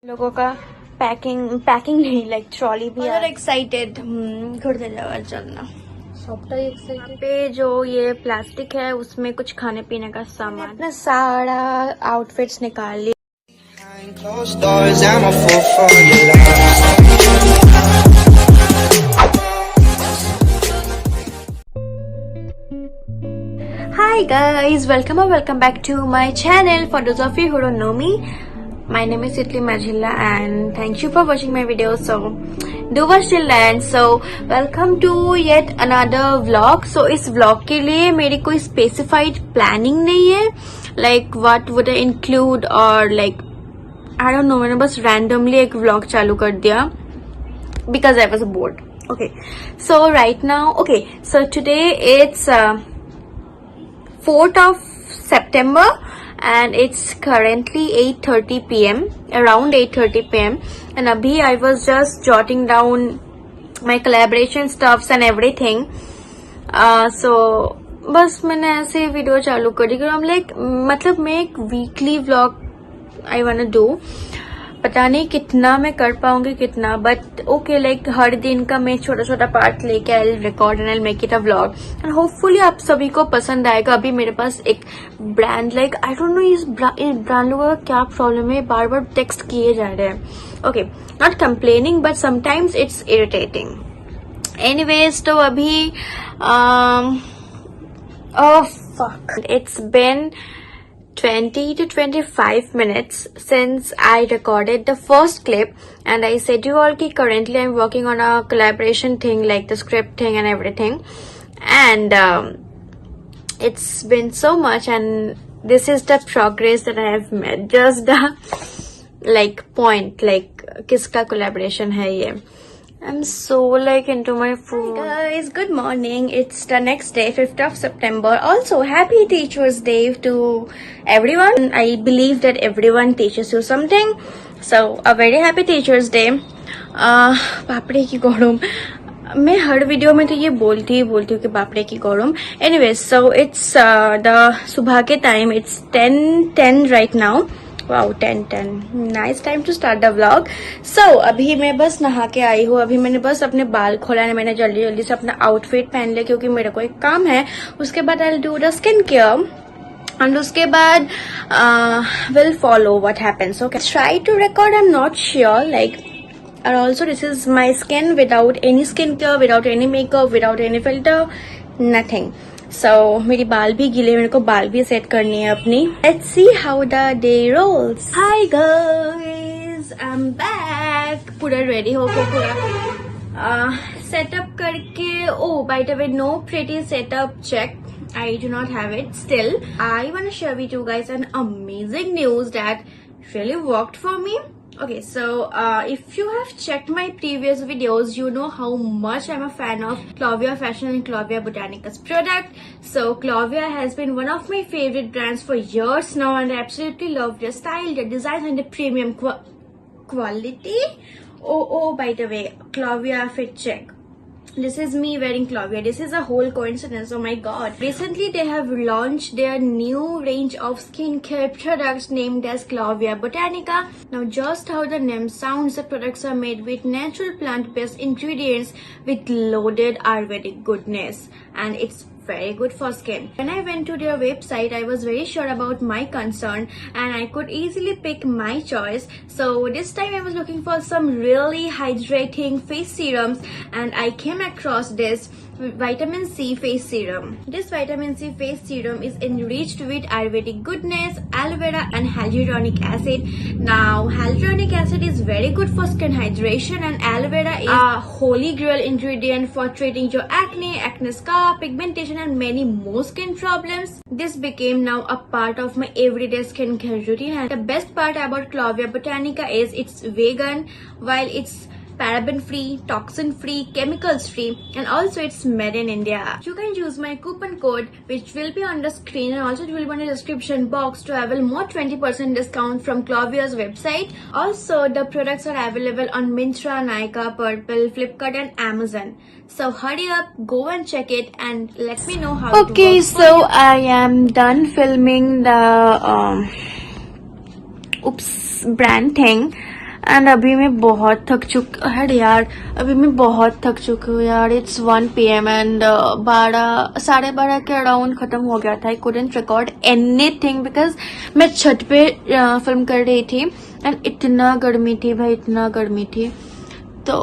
लोगों का पैकिंग नहीं लाइक ट्रॉली भी एक्साइटेड घूरते जाओ चलना सबटाই यहाँ एक्साइटेड। पे जो ये प्लास्टिक है उसमें कुछ खाने पीने का सामान अपना सारा आउटफिट्स निकाल लिया। Behind closed doors, I'm a fool for your love. Hi guys, welcome back to my channel. For those of you who don't know me, my name is Italy Majilla and thank you for watching my videos. So do watch till end. So welcome to yet another vlog. So इस vlog के लिए मेरी कोई specified planning नहीं है. Like what would I include or like I don't know. मैंने बस randomly एक vlog चालू कर दिया because I was bored. Okay, so right now, okay, so today it's 4th of September and it's currently 8:30 p.m. around 8:30 p.m. and abhi I was just jotting down my collaboration stuffs and everything. So बस मैंने ऐसे video चालू करी क्योंकि I'm like मतलब मैं एक weekly vlog I wanna do. पता नहीं कितना मैं कर पाऊंगी कितना बट ओके लाइक हर दिन का मैं छोटा छोटा पार्ट लेके I record and I make it a vlog and hopefully आप सभी को पसंद आएगा। अभी मेरे पास एक brand like I don't know इस ब्रांड लोगों का क्या प्रॉब्लम है, बार बार टेक्स्ट किए जा रहे हैं। Okay, not complaining but sometimes it's irritating. Anyways तो अभी it's been 20 to 25 minutes since I recorded the first clip and I said you all ki currently I'm working on a collaboration thing like the script thing and everything and it's been so much and this is the progress that I have made. Just the like point like kiska collaboration hai ye. I'm so like into my phone. Hi guys, good morning. It's the next day, 5th of September. Also, happy Teachers Day to everyone. I believe that everyone teaches you something. So, a very happy Teachers Day. बापरे की गरम। मैं हर video में तो ये बोलती हूँ कि बापरे की गरम। Anyways, so it's the सुबह के time. It's 10:10 right now. Wow 10:10 nice time to start the vlog. So अभी मैं बस नहा के आई हूँ। अभी मैंने बस अपने बाल खोला है, मैंने जल्दी जल्दी से अपना आउटफिट पहन लिया क्योंकि मेरा कोई काम है। उसके बाद I will do the skin care and उसके बाद will follow what happens. Okay, try to record, I am not sure like and also this is my skin without any skincare, without any makeup, without any filter, nothing. So मेरी बाल भी गीले, मेरे को बाल भी सेट करनी है अपनी। Let's see how the day rolls. Hi guys, I'm back. पूरा ready होके पूरा setup करके। Oh, by the way, no pretty setup check. I do not have it still. I want to share with you guys an amazing news that really worked for me. Okay, so if you have checked my previous videos, you know how much I'm a fan of Clovia Fashion and Clovia Botanica's product. So Clovia has been one of my favorite brands for years now and I absolutely love their style, their design and their premium quality. Oh, by the way, Clovia fit check. This is me wearing Clovia. This is a whole coincidence. Oh my god. Recently, they have launched their new range of skincare products named as Clovia Botanica. Now, just how the name sounds, the products are made with natural plant-based ingredients with loaded Ayurvedic goodness. And it's very good for skin. When I went to their website, I was very sure about my concern and I could easily pick my choice. So this time I was looking for some really hydrating face serums and I came across this vitamin C face serum. This vitamin C face serum is enriched with Ayurvedic goodness, aloe vera and hyaluronic acid. Now hyaluronic acid is very good for skin hydration and aloe vera is a holy grail ingredient for treating your acne scar, pigmentation and many more skin problems. This became now a part of my everyday skincare routine and the best part about Clovia Botanica is it's vegan while it's paraben free, toxin free, chemicals free and also it's made in India. You can use my coupon code which will be on the screen and also it will be in the description box to avail more 20% discount from Clovia's website. Also the products are available on Myntra, Nykaa, Purple, Flipkart and Amazon. So hurry up, go and check it and let me know how it works. Okay, so I am done filming the brand thing. And अभी मैं बहुत थक चुकी हूँ यार। It's 1 PM and 12 के around खत्म हो गया था। I couldn't record anything because मैं छत पे फिल्म कर रही थी एंड इतना गर्मी थी भाई, इतना गर्मी थी। तो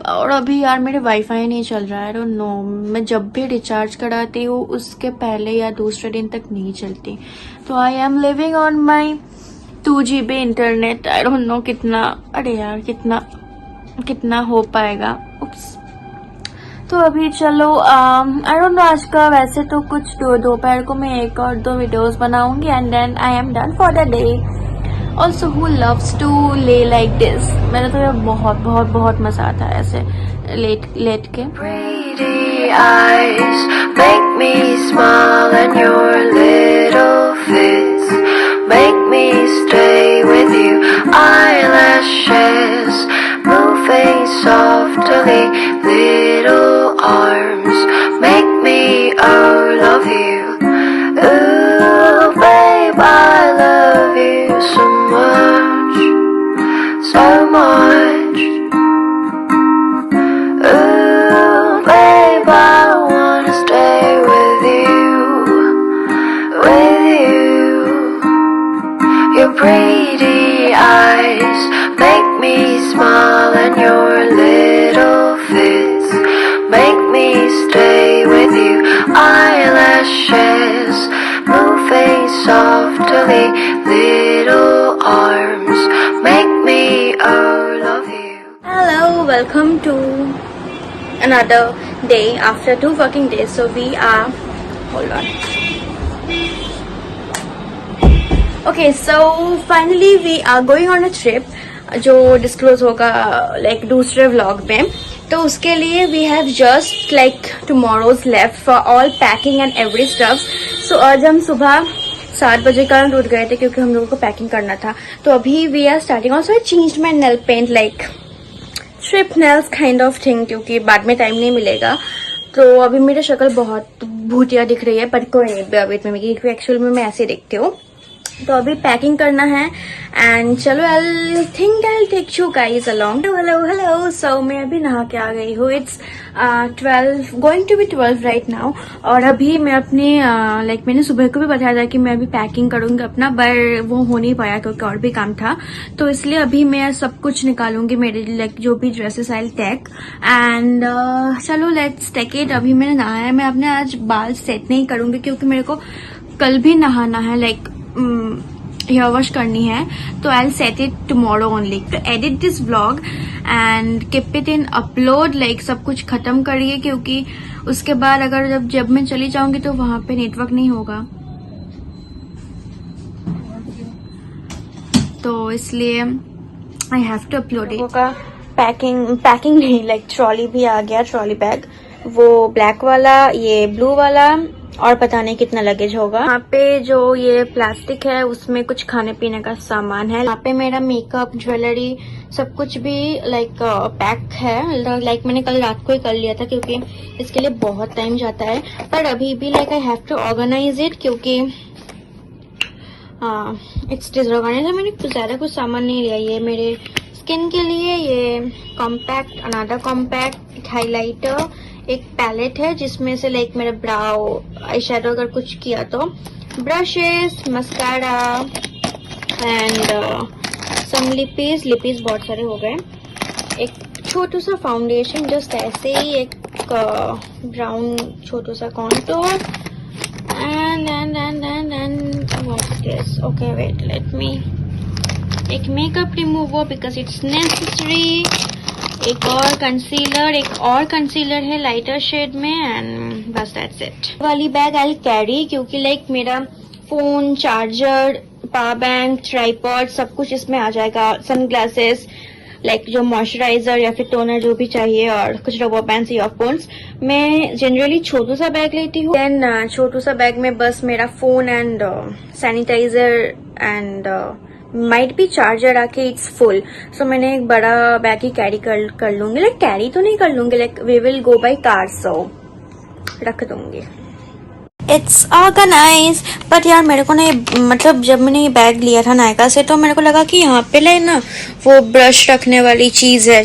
और अभी यार मेरे वाईफाई नहीं चल रहा है। आई डोंट नो, मैं जब भी रिचार्ज कराती हूँ उसके पहले या दूसरे दिन तक नहीं चलती। तो I am living on my 2 GB internet. I don't know कितना, अरे यार कितना हो पाएगा। उप्स। तो अभी चलो आई डोंट नो, आज का वैसे तो कुछ दोपहर को मैं 1 और 2 वीडियोस बनाऊंगी and then I am done for the day. Also who loves to lay like this. मैंने तो यार बहुत मजा आता है ऐसे लेट के। Pretty eyes make me smile and your little face make me stay with you. Eyelashes moving softly, little arms make me love you. Ooh, babe, I love you so much, so much. Ooh, babe, I wanna stay with you, with you. Your pretty eyes make me smile and your little face make me stay with you. Eyelashes moving softly, little arms make me love you. Hello, welcome to another day after 2 working days. So we are, hold on. Okay, so finally we are going on a trip जो disclose होगा like दूसरे vlog में। तो उसके लिए we have just like tomorrow's left for all packing and every stuff. So आज हम सुबह 7 बजे का उठ गए थे क्योंकि हम लोगों को पैकिंग करना था। तो अभी we are starting. Also I changed my nail paint like strip nails kind of thing, क्योंकि बाद में टाइम नहीं मिलेगा। तो अभी मेरी शक्ल बहुत भूतिया दिख रही है, पर कोई नहीं, वेट में एक्चुअल में मैं ऐसे दिखती हूँ। तो अभी पैकिंग करना है एंड चलो I think I take you guys along. Hello. So मैं अभी नहा के आ गई हूँ। It's 12 going to be 12 right now. और अभी मैं अपने लाइक मैंने सुबह को भी बताया था कि मैं अभी पैकिंग करूंगी अपना, पर वो हो नहीं पाया क्योंकि और भी काम था। तो इसलिए अभी मैं सब कुछ निकालूंगी, मेरे लाइक जो भी ड्रेसेस आई टेक एंड चलो लेट्स टेक इट। अभी मैंने नहाया है, मैं अपने आज बाल सेट नहीं करूंगी क्योंकि मेरे को कल भी नहाना है, लाइक हेयर वॉश करनी है। तो I set it tomorrow only to edit this vlog and keep it in upload. Like सब कुछ खत्म करिए क्योंकि उसके बाद अगर जब मैं चली जाऊंगी तो वहां पे नेटवर्क नहीं होगा, तो इसलिए I have to upload it. Packing नहीं, लाइक ट्रॉली भी आ गया, ट्रॉली बैग, वो ब्लैक वाला, ये ब्लू वाला, और पता नहीं कितना लगेज होगा। यहाँ पे जो ये प्लास्टिक है उसमें कुछ खाने पीने का सामान है। यहाँ पे मेरा मेकअप, ज्वेलरी, सब कुछ भी लाइक पैक है। लाइक मैंने कल रात को ही कर लिया था क्योंकि इसके लिए बहुत टाइम जाता है। पर अभी भी like I have to organise it क्योंकि इट्स डिसऑर्गेनाइज। मैंने कुछ ज्यादा कुछ सामान नहीं लिया। ये मेरे स्किन के लिए ये कॉम्पैक्ट, अनदर कॉम्पैक्ट हाइलाइटर, एक पैलेट है जिसमें से लाइक मेरा ब्राउ आई शेडो अगर कुछ किया तो, ब्रशेस, मस्कारा एंड सम लिपीज बहुत सारे हो गए। एक छोटू सा फाउंडेशन जस्ट ऐसे ही, एक ब्राउन छोटू सा contour and what this. Okay wait, let me एक makeup remover because it's necessary. एक और कंसीलर है लाइटर शेड में एंड बस दैट्स इट। वाली बैग आई कैरी क्योंकि लाइक मेरा phone, charger, power bank, tripod सब कुछ इसमें आ जाएगा। सनग्लासेस, लाइक जो मॉइस्चराइजर या फिर टोनर जो भी चाहिए, और कुछ रबर बैंड्स, ईयरफोन्स। मैं जनरली छोटू सा बैग लेती हूँ। देन छोटू सा बैग में बस मेरा phone and sanitiser and might भी चार्जर आके इट्स फुल। सो मैंने एक बड़ा बैग ही कैरी कर लूंगी। लाइक कैरी तो नहीं कर लूंगी, like we will go by car, so रख दूंगी। It's organise. बट यार मेरे को ना मतलब जब मैंने ये बैग लिया था नायका से तो मेरे को लगा कि यहाँ पे लाइक ना वो ब्रश रखने वाली चीज़ है,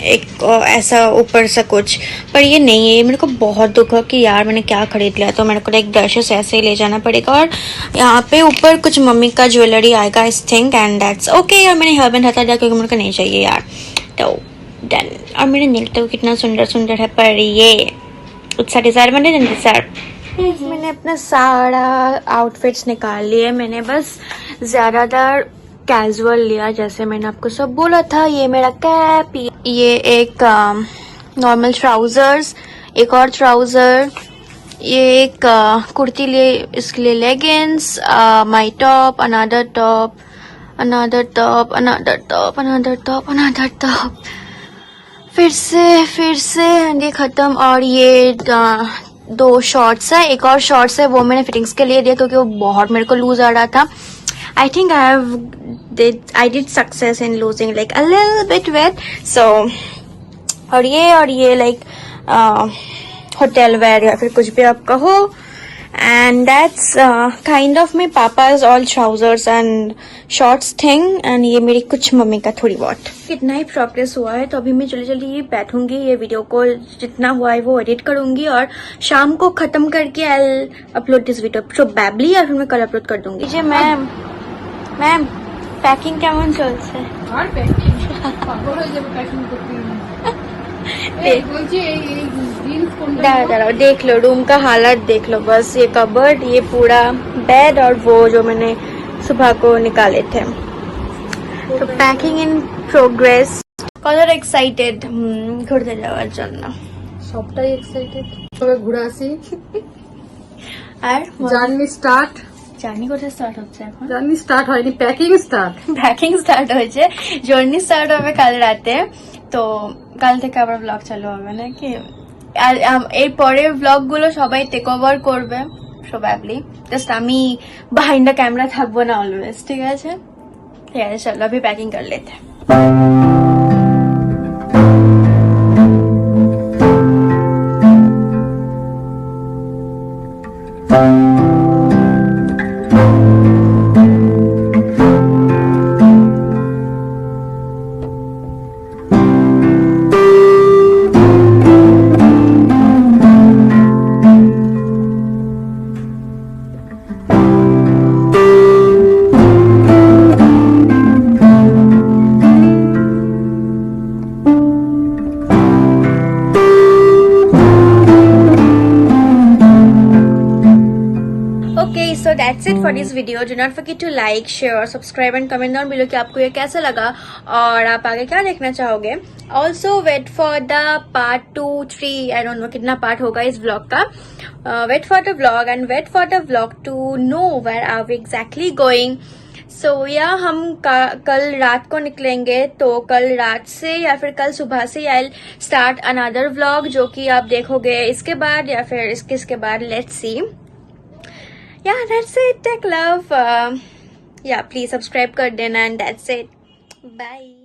एक ऐसा ऊपर से कुछ, पर ये नहीं है। ये मेरे को बहुत दुख है कि यार मैंने क्या खरीद लिया। तो मेरे को लाइक ब्रशेस ऐसे ही ले जाना पड़ेगा और यहाँ पे ऊपर कुछ मम्मी का ज्वेलरी आएगा I think, and that's okay. और मैंने हेयर बैंड हटा दिया क्योंकि मेरे को नहीं चाहिए यार। तो डन। और मेरे नील तो कितना सुंदर सुंदर है, पर ये उत्सा डिजायर बने सर। मैंने अपना सारा आउटफिट्स निकाल लिए। मैंने बस ज़्यादातर कैजुअल लिया, जैसे मैंने आपको सब बोला था। ये मेरा कैप, ये एक नॉर्मल ट्राउजर्स, एक और ट्राउजर, ये एक कुर्ती लिए, इसके लिए leggings, my top, another top, another top, another top, another top, another top, फिर से ये खत्म। और ये 2 शॉर्ट्स है, एक और शॉर्ट्स है, वो मैंने फिटिंग्स के लिए दिया क्योंकि वो बहुत मेरे को लूज आ रहा था। I think I did success in losing like a little bit weight. So और ये लाइक होटल वेयर या फिर कुछ भी आप कहो। And that's kind of my papa's all trousers and shorts thing. And ये मेरी कुछ मम्मी का थोड़ी बहुत। कितना ही प्रोग्रेस हुआ है, तो अभी मैं जल्दी बैठूंगी, ये वीडियो को जितना हुआ है वो एडिट करूंगी और शाम को खत्म करके I upload this video probably, या फिर मैं कल अपलोड कर दूंगी। जी मैम पैकिंग केमन चलছে? আর প্যাকিং পাগল হয়ে যাবে প্যাকিং করতে বলছি এই জিন্স কোনটা दादा देख लो, रूम का हालत देख लो, बस ये कबर्ड, ये पूरा बेड और वो जो मैंने सुबह को निकाले थे। तो packing in progress. Colour excited ঘুরতে যাওয়ার জন্য। সবটাই এক্সাইটেড সবাই ঘুরে আসি আর জার্নি স্টার্ট জার্নি কোথায় স্টার্ট হচ্ছে এখন? জার্নি স্টার্ট হয়নি, প্যাকিং স্টার্ট। প্যাকিং স্টার্ট হয়েছে, জার্নি স্টার্ট হবে কাল রাতে। তো কাল থেকে আবার ব্লগ চালু হবে নাকি? আর এর পরের ব্লগ গুলো সবাই টেক ওভার করবে প্রবাবলি, জাস্ট আমি বিহাইন্ড দ্য ক্যামেরা থাকবো না অলওয়েজ, ঠিক আছে? ঠিক আছে, চলো अभी पैकिंग कर लेते हैं। So that's it for this video. Do not forget to like, share, subscribe and comment down below कि आपको ये कैसा लगा और आप आगे क्या देखना चाहोगे. Also wait for the part 2, 3, I don't know कितना part होगा इस vlog का. Wait for the vlog and wait for the vlog to know where are we exactly going. So yeah, हम कल रात को निकलेंगे, तो कल रात से या फिर कल सुबह से I'll start another vlog जो कि आप देखोगे इसके बाद या फिर इसके बाद. Let's see. Yeah, that's it. Take love. Yeah, please subscribe कर देना and that's it. Bye.